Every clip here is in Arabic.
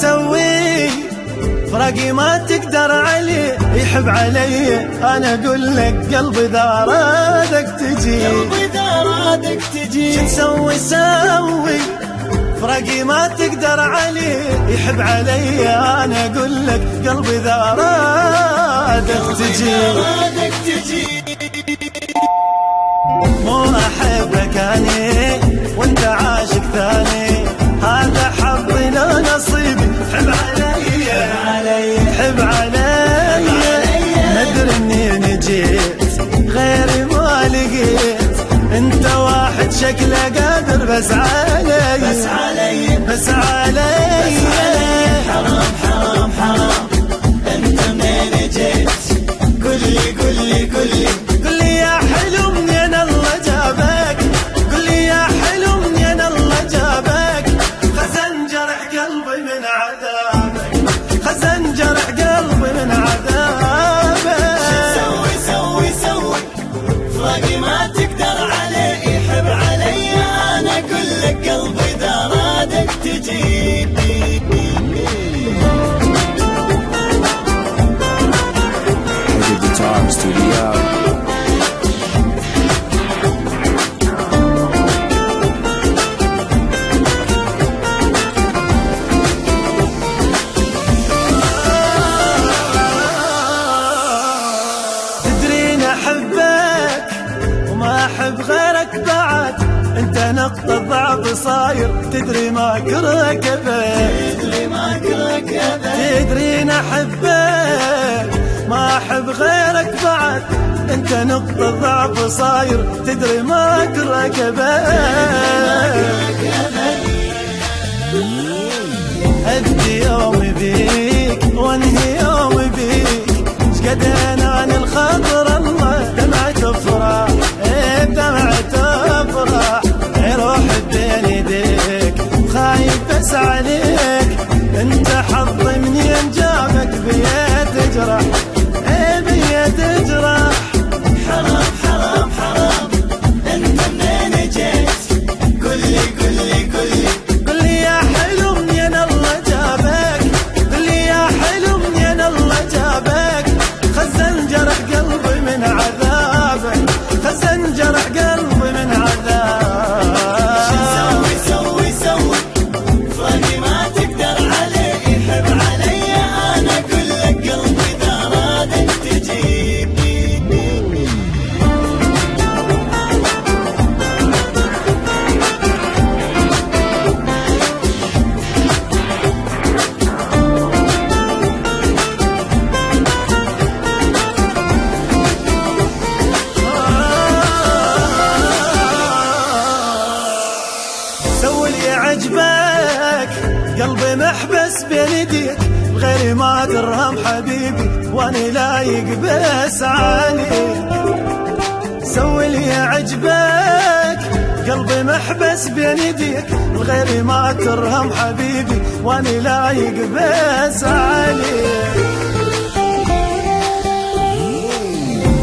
سوي فراقي ما تقدر عليه يحب علي. انا اقول لك قلبي ذا رادك تجي، قلبي ذا رادك تجي. شو تسوي سوي فراقي ما تقدر عليه يحب علي. انا اقول لك قلبي ذا رادك تجي. مو احبك اني وانت عاشق ثاني، هذا حظي لو نصيبي. حب علي حب علي ندري اني نجيت غيري ما لقيت. انت واحد شكله قادر بس علي بس علي. حرام حرام حرام انت منين جيت؟ قل لي يا حلو منين الله جابك؟ قل لي يا حلو منين الله جابك؟ خزن جرح قلبي من عذابك، خزن جرح قلبي من عذابك. سوي فراقي ما تقدر عليه يحب علي. انا اقول لك قلبي ذا رادك تجي. Studio. تدرين احبك وما احب غيرك بعد. انت نقطة ضعف صاير تدري ما اكرهك ابد. تدرين احبك ما احب غيرك بعد. انت نقطة ضعف صاير تدري ما اكرهك ابد. ابدي يومي بيك وانهي يومي بيك. شقد عن الخاطر الله دمعة افراح، دمعة افراح. روح بين يديك خايف بس عليك. انت حظي منين جابك بيا تجرح، بيا تجرح. حرام حرام حرام انت منين جيت؟ قل لي يا حلو منين الله جابك؟ قل لي يا حلو منين الله جابك؟ خزن جرح قلبي من عذابك، خزن جرح قلبي من عذابك. سوي فراقي ما تقدر عليه يحب علي. انا اقول لك قلبي ذا رادك تجي. سوي اللي عجبك قلبي محبس بين يديك. غيري ما درهم حبيبي واني لايق بس عليك. سوي اللي عجبك قلبي محبس بين يديك. غيري ما ترهم حبيبي واني لايق بس عليك.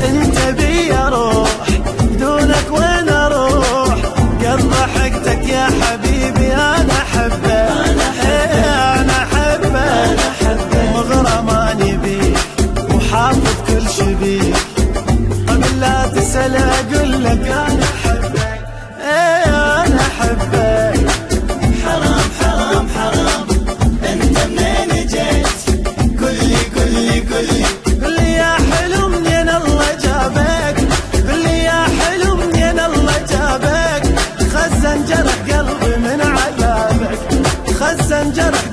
انت بي اروح بدونك وين اروح؟ قد ضحكتك يا حبيبي انا احبك، انا احبك مغرم اني بيك وحافظ كل شبيك. قبل لا تسأل اقول لك انا احبك، انا احبك. حرام حرام حرام انت منين جيت؟ قل لي يا حلو منين الله جابك؟ قل لي يا حلو منين الله جابك؟ خزن جرح قلبي من عذابك، خزن جرح